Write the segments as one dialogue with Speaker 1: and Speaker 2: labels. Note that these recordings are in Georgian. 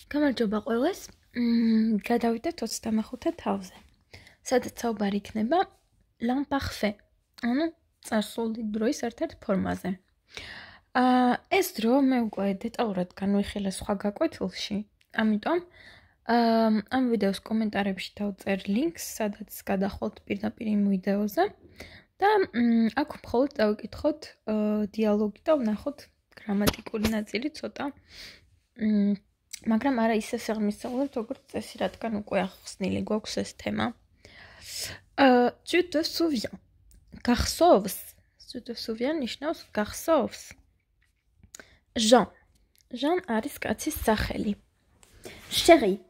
Speaker 1: გამარჯობა ყველას. გადავიდეთ 25 თავზე. სადაც საუბარი იქნება l'imparfait, ანუ წარსული დროის ერთ-ერთ ფორმაზე. ეს დრო მე უკვე დეტალურად განვიხილე სხვა გაკვეთილში, ამიტომ ამ ვიდეოს კომენტარებში დავწერ ლინკს, სადაც გადახვალთ პირდაპირ იმ ვიდეოზე და აქ მხოლოდ დავიკითხოთ დიალოგი და ვნახოთ გრამატიკული ნაწილი ცოტა. მაგრამ არა ისე სიღრმისეულად, როგორც წესი, რადგან უკვე ახსნილი გვაქვს ეს თემა. Tu te souviens. Garçons. Tu te souviens ნიშნავს garçons. Jean. Jean არის კაცის სახელი. Chérie,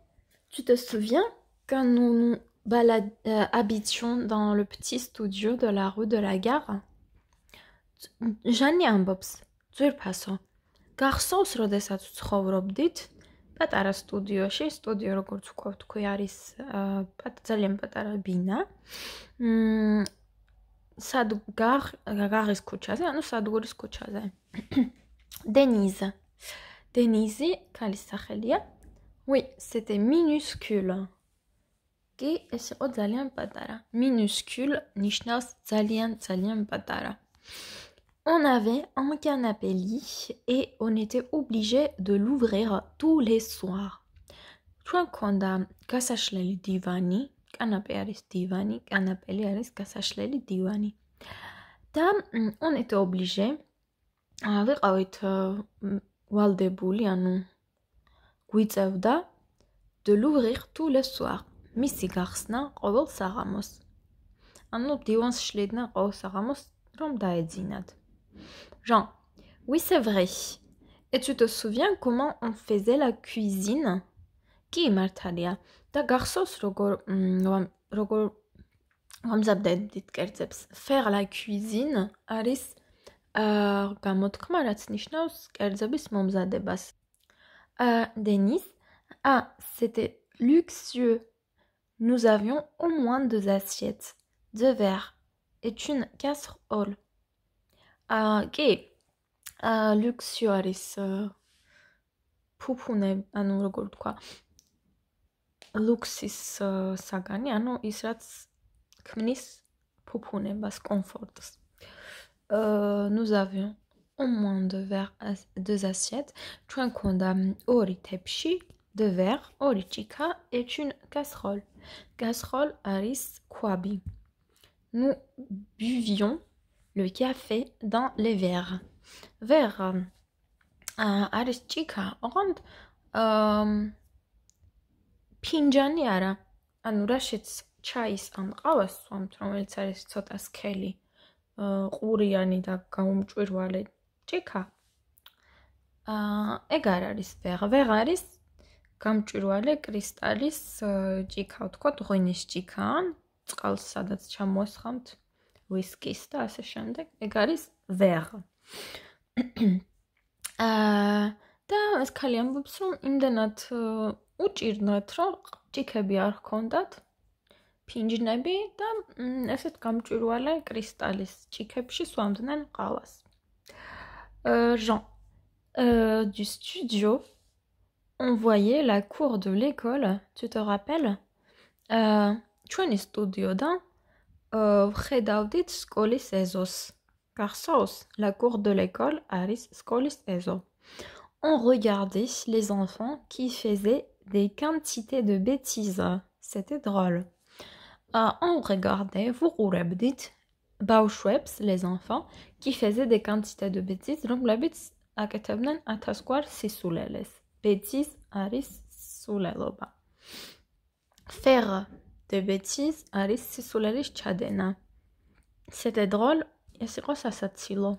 Speaker 1: tu te souviens quand nous nous habitions dans le petit studio de la rue de la gare? Jean ambops. ძვირფასო. Garçons როდესაც ცხოვრობდით, პატარა სტუდიოში, სტუდიო როგორც ვთქვი არის ძალიან პატარა ბინა. გაღის ქუჩაზე, ანუ სადგურის ქუჩაზე. Denise. Denise, ქალის სახელია. Oui, c'était minuscule. კი, ეს იყო ძალიან პატარა. Minuscule ნიშნავს ძალიან პატარა. On avait un canapé lit et on était obligé de l'ouvrir tous les soirs. Ჩვენ ქონდა გასაშლელი დივანი, კანაპე არის დივანი, კანაპელი არის გასაშლელი დივანი. და on était obligé, ვიყავით ვალდებული, ანუ გვიწევდა de l'ouvrir tous les soirs. მისი გახსნა ყოველ საღამოს. ანუ დივანს შლიდნენ ყოველ საღამოს, რომ დაეძინათ. Jean, oui c'est vrai. Et tu te souviens comment on faisait la cuisine? Qui მართალია. და გახსოვს როგორ ვამზადებდით კერძებს. Faire la cuisine არის გამოთქმა, რაც ნიშნავს კერძების მომზადებას. Denis, c'était luxueux. Nous avions au moins 2 assiettes, 2 verres et une casserole. კი, luxueux არის ფუფუნე, ანუ როგორ ვთქვა, ლუქსის საგანი, ანუ ის რაც ქმნის ფუფუნებას, კომფორტს. Nous avions au moins 2 assiettes. ჩვენ ქონდა 2 თეფში, 2 verres, 2 ჭიქა et une casserole. Casserole არის ქვაბი. Nous buvions le café dans les verres. Verre არის ჭიქა, ოღონდ ფინჯანი არა. ანუ რაშიც ჩაის ან ყავას სვამთ, რომელიც არის ცოტა სქელი, ყურიანი და გაუმჭვირვალე ჭიქა. ეგ არ არის verre. Verre არის გამჭვირვალე კრისტალის ჭიქა, ვთქვათ, ღვინის ჭიქა, წყალს სადაც ჩამოასხამთ. Whisky და ასე შემდეგ, ეგ არის verre. და ეს ქალი ამბობს, რომ იმდანად უჭირნათ, რომ ჭიქები არ ჰქონდათ, ფინჯნები და ესეთ გამჭვირვალე კრისტალის ჭიქებში სვამდნენ ყავას. Jean, du studio, on voyait la cour de l'école, tu te rappelles? ჩვენი სტუდიოდან ვხედავდით სკოლის ეზოს. Garçons, la cour de l'école არის სკოლის ეზო. On regardait les enfants qui faisaient des quantités de bêtises. C'était drôle. On regardait, ვუყურებდით ბავშვებს, les enfants qui faisaient des quantités de bêtises, რომლებიც აკეთებდნენ 1000 გვარ სისულელეს. Bêtises არის სულელობა. Faire de bêtises არის სისულელის ჩადენა. C'était drôle, ეს იყო სასაცილო.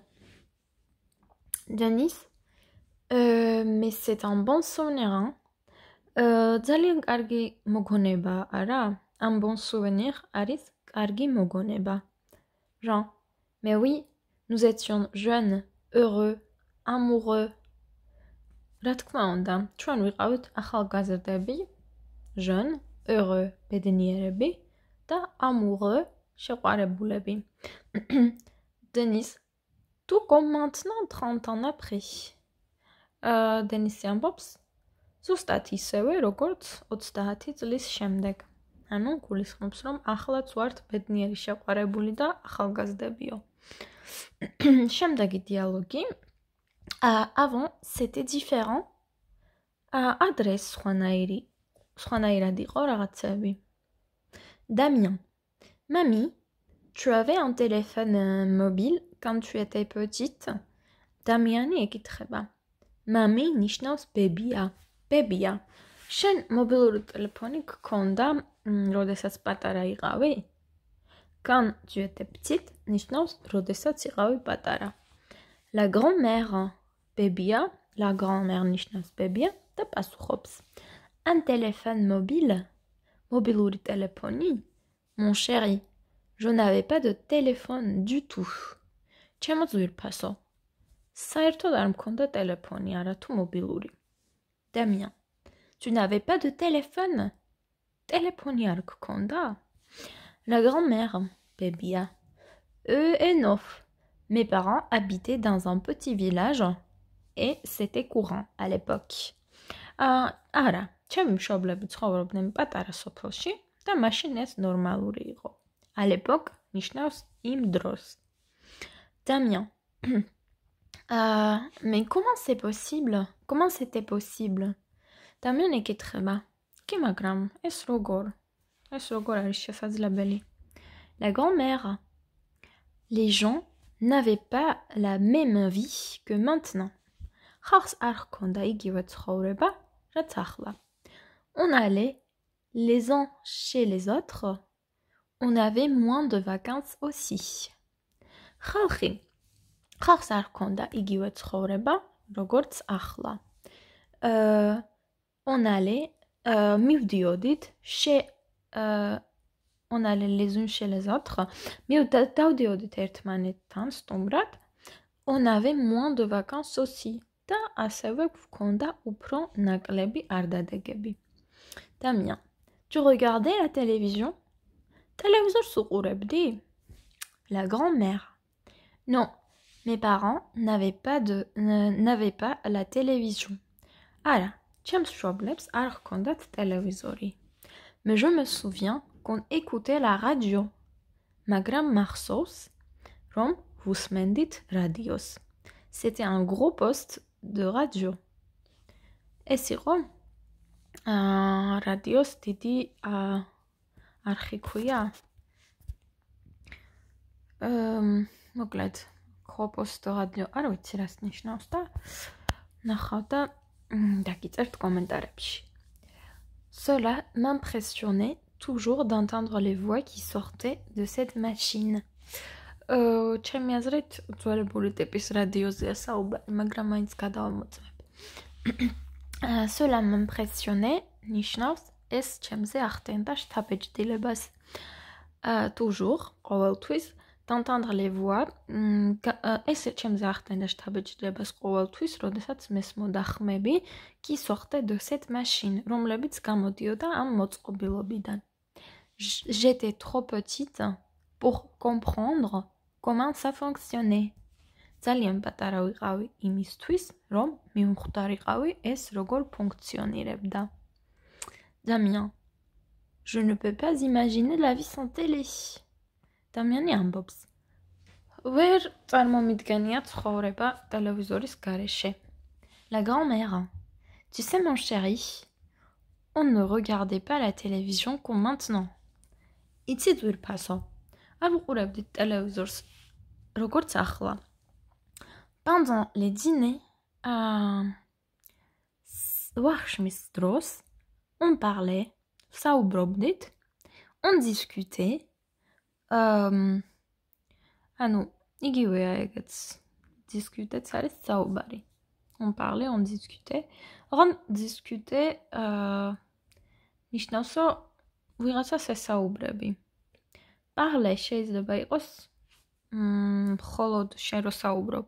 Speaker 1: Denis, mais c'est un bon souvenir, hein? ძალიან კარგი მოგონება, არა? Un bon souvenir არის კარგი მოგონება. Jean, mais oui, nous étions jeunes, heureux, amoureux. რა თქმა უნდა, ჩვენ ვიყავით ახალგაზრდები, jeune, heureux, ბედნიერები და amoureux, შეყვარებულები. Denis, tout comme maintenant 30 ans après. Denis ambops, ზუსტად ისევე, როგორც 30 წლის შემდეგ. ანუ გულისხმობს, რომ ახლაც ვართ ბედნიერი შეყვარებული და ახალგაზრდებიო. შემდეგი დიალოგი. Avant, c'était différent. Adresse სხვანაირად იყო რაღაცები. Damien. Mamie, tu avais un téléphone mobile quand tu étais petite? Damiani ეკითხება. Mami ნიშნავს ბებია. ბებია. შენ მობილური ტელეფონი გქონდა, როდესაც პატარა იყავი? Quand tu étais petite ნიშნავს როდესაც იყავი პატარა. La grand-mère. ბებია, la grand-mère ნიშნავს ბებია და პასუხობს. Un téléphone mobile? Mobilური ტელეფონი? Mon chéri, je n'avais pas de téléphone du tout. ჩემო ძვირფასო. საერთოდ არ მქონდა ტელეფონი, არათუ მობილური. Damien. Tu n'avais pas de téléphone? Téléphone არ გქონდა? La grand-mère. Bébia. Et non. Mes parents habitaient dans un petit village et c'était courant à l'époque. Არა, ჩემი მშობლები ცხოვრობდნენ პატარა სოფელში და მაშინ ეს ნორმალური იყო. À l'époque ნიშნავს იმ დროს. Damien. Mais comment c'est possible? Comment c'était possible? Damien ეკითხება. კი, მაგრამ ეს როგორ არის შესაძლებელი? La grand-mère. Les gens n'avaient pas la même vie que maintenant. ხალხს არ ჰქონდა იგივე ცხოვრება, რაც ახლა. On allait les uns chez les autres. On avait moins de vacances aussi. ხალხს არ ჰქონდა იგივე ცხოვრება, როგორც ახლა. On allait მივდიოდით on allait les uns chez les autres. დავდიოდით ერთმანეთთან სტუმრად. On avait moins de vacances aussi. და ასევე გვქონდა უფრო ნაკლები არდადეგები. Damien. Tu regardais la télévision? Télévisors უყურებდი? La grand-mère. Non, mes parents n'avaient pas la télévision. Არა, ჩემს მშობლებს არ ჰქონდათ ტელევიზორი. Mais je me souviens qu'on écoutait la radio. მაგრამ მახსოვს, რომ ვუსმენდით რადიოს. C'était un gros poste de radio. ეს იყო რადიოს დიდი არხი ქვია. მოკლედ, gros poste de radio. არ ვიცი რას ნიშნავს და ნახავ და დაგიწერთ კომენტარებში. Cela m'impressionnait toujours d'entendre les voix qui sortaient de cette machine. ჩემი აზრით ძველებული ტიპის რადიოზეა საუბარი, მაგრამ მაინც გადავამოწმებ. Cela m'impressionnait ნიშნავს ეს ჩემზე ახდენდა შთაბეჭდილებას. Toujours, ყოველთვის, d'entendre les voix, ეს ჩემზე ახდენდა შთაბეჭდილებას ყოველთვის, როდესაც მესმოდა ხმები, qui sortaient de cette machine, რომლებიც გამოდიოდა ამ მოწყობილობიდან. J'étais trop petite pour comprendre comment ça fonctionnait. ძალიან პატარა ვიყავი იმისთვის, რომ მივხვდარიყავი ეს როგორ ფუნქციონირებდა. Damien. Je ne peux pas imaginer la vie sans télé. Damiani ამბობს. ვერ წარმომიდგენია ცხოვრება ტელევიზორის გარეშე. La grand-mère. Tu sais mon chéri, on ne regardait pas la télévision comme maintenant. იცი ძვირფასო. არ ვუყურებდით ტელევიზორს როგორც ახლა. Pendant les dîners, ვახშმის დროს, on parlait, საუბრობდით, on discutait, ანუ, იგივეა ეგეც, discuter-ც არის საუბარი. On parlait, on discutait. On discutait, ნიშნავს, რომ ვიღაცას ესაუბრები. Parler შეიძლება იყოს მხოლოდ შენ რო საუბრობ.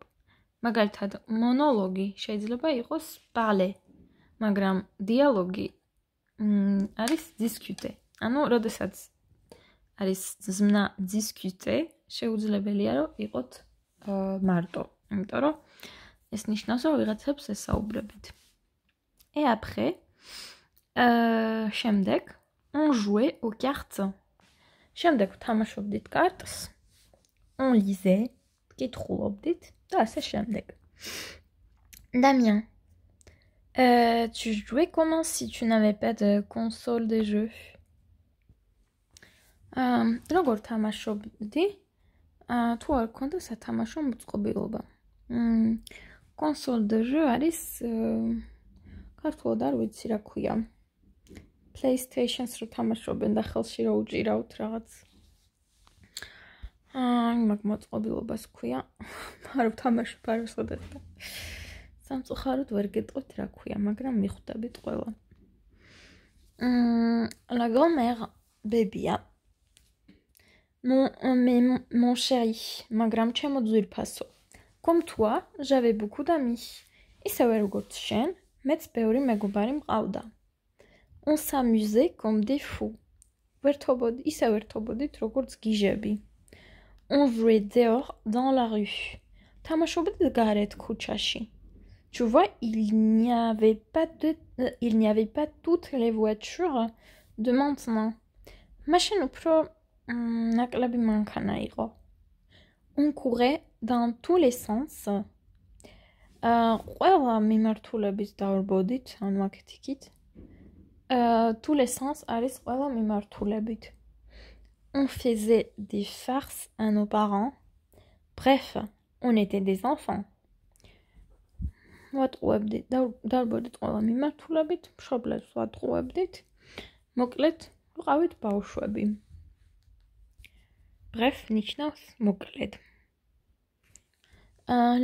Speaker 1: მაგალითად, მონოლოგი შეიძლება იყოს parler, მაგრამ დიალოგი არის discuter. ანუ, როდესაც არის ზმნა discuter, შეუძლებელია რომ იყოთ მარტო. იმიტომ რომ ეს ნიშნავს, რომ ვიღაცებს ესაუბრებით. Et après, შემდეგ on jouait aux cartes. შემდეგ ვთამაშობდით კარტს. On lisait, კითხულობდით და ასე შემდეგ. Damien, tu jouais comment si tu n'avais pas de console de jeu? როგორ თამაშობდი? თუ არ გქონდა სათამაშო მოწყობილობა. Console de jeu არის ქართულად არ ვიცი რა ქვია. PlayStation-ს რო თამაშობენ და ხელში რო უჭირავთ რაღაც. მაგ მოწყობილობას ქვია. არ ვთამაშობ არ ვსწოდეთ. სამწუხაროდ ვერ გეტყვით რა ქვია, მაგრამ მიხვდებით ყველა. La grand-mère bébia. Mon chéri, მაგრამ ჩემო ძვირფასო. Comme toi, j'avais beaucoup d'amis. ისევე როგორც შენ, მეც ბევრი მეგობარი მყავდა. On s'amusait comme des fous. ისე ვერთობოდით როგორც გიჟები. On jouait dehors dans la rue. თამაშობდით გარეთ ქუჩაში. Tu vois, il n'y avait pas toutes les voitures de maintenant. Machine უფრო ნაკლები მანქანა იყო. On courait dans tous les sens. ყველა მიმართულებით დავარბოდით, ანუ აქეთ იქით. Tous les sens არის ყველა მიმართულებით. On faisait des farces à nos parents. Bref, on était des enfants. ვატყუებდით, დავარბოდით ყველა მიმართულებით, მშობლებს ვატყუებდით. მოკლედ, ვიყავით ბავშვები. Bref, ნიშნავს მოკლედ.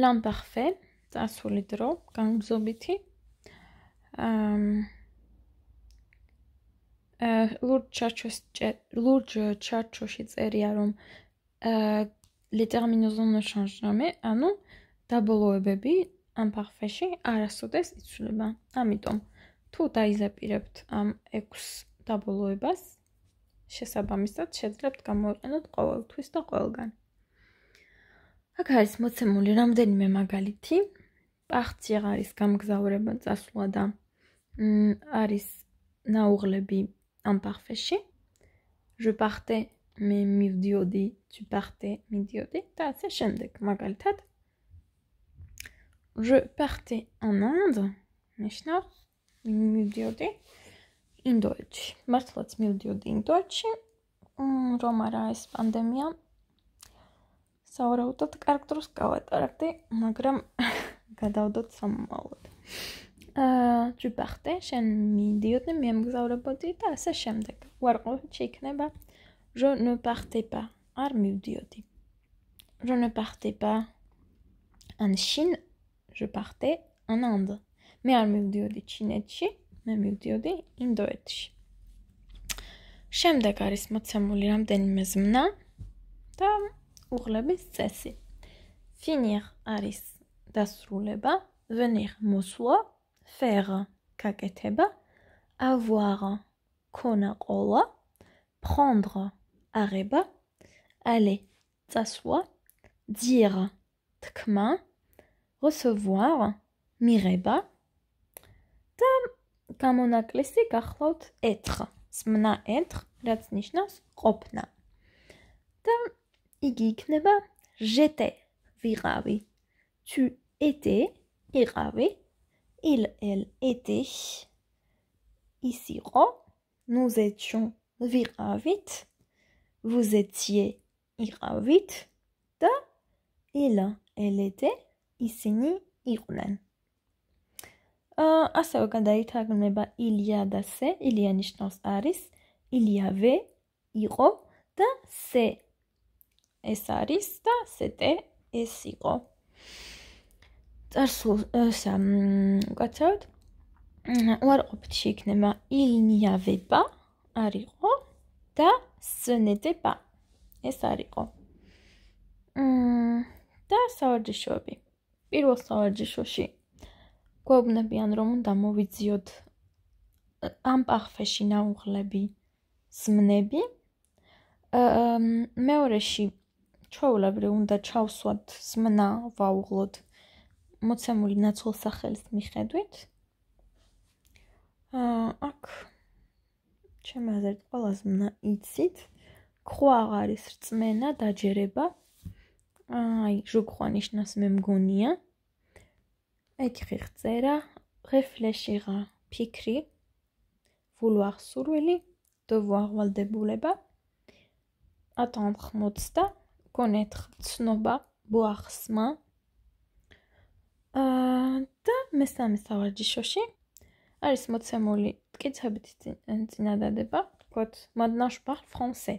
Speaker 1: L'imparfait, წასული დრო, განგრძობითი. ლურჯ ჩარჩოში წერია, რომ les terminaisons ne changent jamais, ანუ დაბოლოებები imparfait-ში არასოდეს იცვლება. ამიტომ, თუ დაიზაპირებთ ამ 6 დაბოლოებას, შესაბამისად შეძლებთ გამოვიყენოთ ყოველთვის და ყველგან. აქ არის მოცემული რამდენიმე მაგალითი. Partir არის გამგზავრება, წასვლა და არის ნაუღლები imparfait-ში. Je partais, mais მივდიოდი, tu partais, მიდიოდი და ასე შემდეგ. მაგალითად, je partais en Inde, ნიშნავს მივდიოდი ინდოეთში. მართლაც მივდიოდი ინდოეთში, რომ არა ეს პანდემია. სავარაუდოდ კარგ დროს გავატარებდი, მაგრამ გადავდოთ სამომავლოდ. Tu partais, შენ მიდიოდი, მიემგზავრებოდი და ასე შემდეგ. უარყოფით შეიქნება je ne partais pas, არ მივდიოდი. Je ne partais pas en Chine, je partais en Inde. მე არ მივდიოდი ჩინეთში, მე მივდიოდი ინდოეთში. შემდეგ არის მოცემული რამდენიმე ზმნა და უღლების წესი. Finir არის დასრულება, venir მოსვლა, faire გაკეთება, avoir ქონა ყოლა, prendre აღება, aller წასვლა, dire თქმა, recevoir მიღება და გამონაკლისი გახლავთ être. Zmna être, რაც ნიშნავს ყოფნა. და იგი იქნება j'étais, ვიყავი. Tu étais, იყავი. Il, elle était, ის იყო. Nous étions, ვიყავით. Vous étiez, იყავით. და il, elle était, ისინი იყვნენ. ასევე გადაითარგმნება ილია და სე, ილია ნიშნავს არის, ილიავე იყო და სე ეს არის და სეტე ეს იყო. წარსულ უკაცრავთ, უარყოფით შეიქნება il n'y avait pas არ იყო და ce n'était pas ეს არ იყო. და სავარჯიშოები. პირველ სავარჯიშოში გვეუბნებიან, რომ უნდა მოვიძიოთ imparfait-ში ნაუღლები ზმნები. მეორეში ჩვეულებრივ უნდა ჩავსვათ ზმნა, ვაუღლოთ მოცემული ნაცვლსახელის მიხედვით. ჩემი აზრით ყველას მნა იცით. ქვა აღარის რწმენა, დაჯერება. აი, ჟუქვა ნიშნავს მე მგონია. ეკიხი ხწერა, réfléchira, ფიქრი, vouloir სურვილი, devoir ვალდებულება. attendre მოწდა, connaître ცნობა, boire სმა. და მესამე სავარჯიშოში არის მოცემული მტკიცებით წინადადება, თქვათ, maintenant je parle français.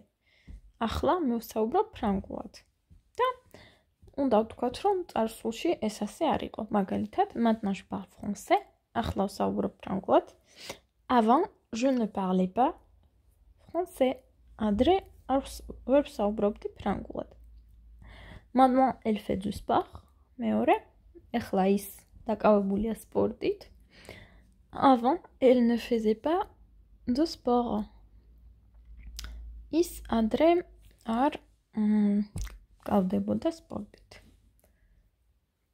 Speaker 1: ახლა მივსაუბრობ ფრანგულად. და უნდა ვთქვათ, რომ წარსულში ეს ასე არ იყო. მაგალითად, maintenant je parle français. ახლა ვსაუბრობ ფრანგულად. avant je ne parlais pas français. ადრე ვერ ვსაუბრობდი ფრანგულად. maintenant elle fait du sport. მეორე, ახლა ის დაკავებულია სპორტით. avant elle ne faisait pas de sport. ის ადრე არ გავდებოდა სპორტით.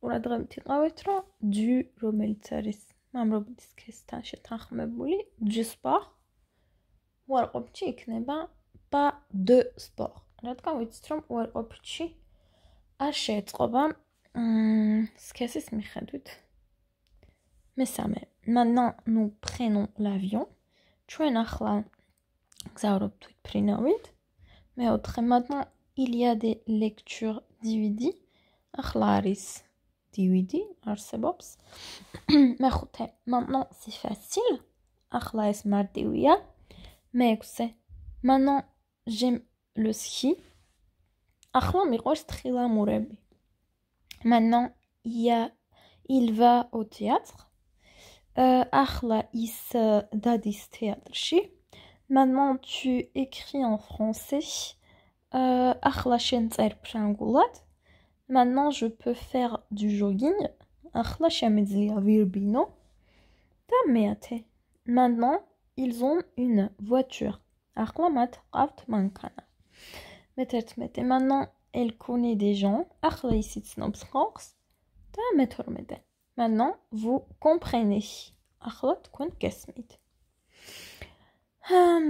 Speaker 1: ყურადღებით იყავით, რომ du, რომელიც არის მამრობითი სქესთან შეთანხმებული, du sport, უარყოფითში იქნება pas de sport. რადგან ვიცით, რომ უარყოფითში არ შეეწყობა სქესის მიხედვით. მესამე, maintenant nous prenons l'avion. ჩვენ ახლა გზავრობთ თვითმფრინავით. მეოთხე, maintenant il y a des lectures DVD. ახლა არის DVD არსებობს. მეხუთე, maintenant c'est facile. ახლა ეს მარტივია. მეექვსე, maintenant j'aime le ski. ახლა მიყვარს თხილამურები. maintenant il va au théâtre. ახლა ის დადის თეატრში. maintenant tu écris en français. ახლა შენ წერ ფრანგულად. maintenant je peux faire du jogging. ახლა შემიძლია ვირბინო. და მეათე, maintenant ils ont une voiture. ახლა მათ ყავთ მანქანა. მეთერთმეტე, maintenant elle connaît des gens. ახლა ის იცნობს ხალხს. და მეთორმეტე, maintenant vous comprenez. ახლა თქვენ გესმით.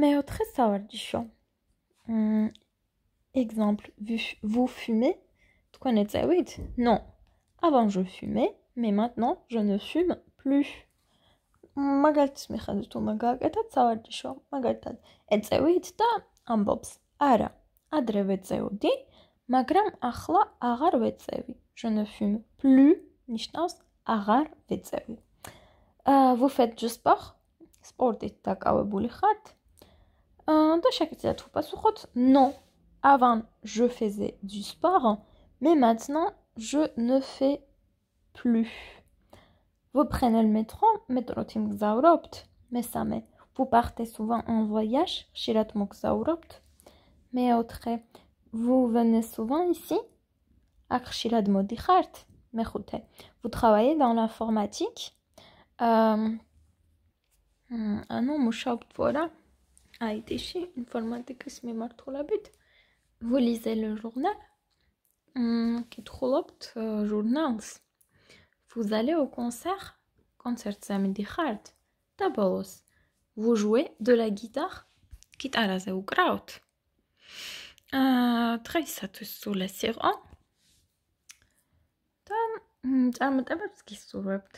Speaker 1: მეოთხე სავარჯიშო. exemple, vous fumez. თქვენ ეწევით? non. avant je fumais, mais maintenant je ne fume plus. მაგალითის მიხედვით უნდა გააკეთოთ სავარჯიშო. მაგალითად, ეწევით და ამბობს, არა, ადრე ვეწევდი, მაგრამ ახლა აღარ ვეწევი. je ne fume plus ნიშნავს აღარ ვეწევი. vous faites du sport? სპორტით დაკავებული ხართ? და შეგიძლიათ უპასუხოთ, non. avant je faisais du sport, mais maintenant je ne fais plus. vous prenez le métro, métrot იმგზავრობთ. მესამე, vous partez souvent en voyage, ხშირად მოგზაურობთ. მეოთხე, vous venez souvent ici? აქ ხშირად მოდიხართ? მეხუთე, vous travaillez dans l'informatique? ანუ მუშაობთ ვარა IT-ში, ინფორმატიკის მიმართულებით. vous lisez le journal? კითხულობთ ჟურნალს. vous allez au concert? კონცერტზე მიდიხართ? და ბოლოს, vous jouez de la guitare? გიტარაზე უკრავთ? დღეისათვის სულ ეს იყო. და წარმატებებს გისურვებთ.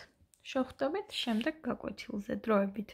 Speaker 1: შევხვდებით შემდეგ გაკვეთილზე დროებით.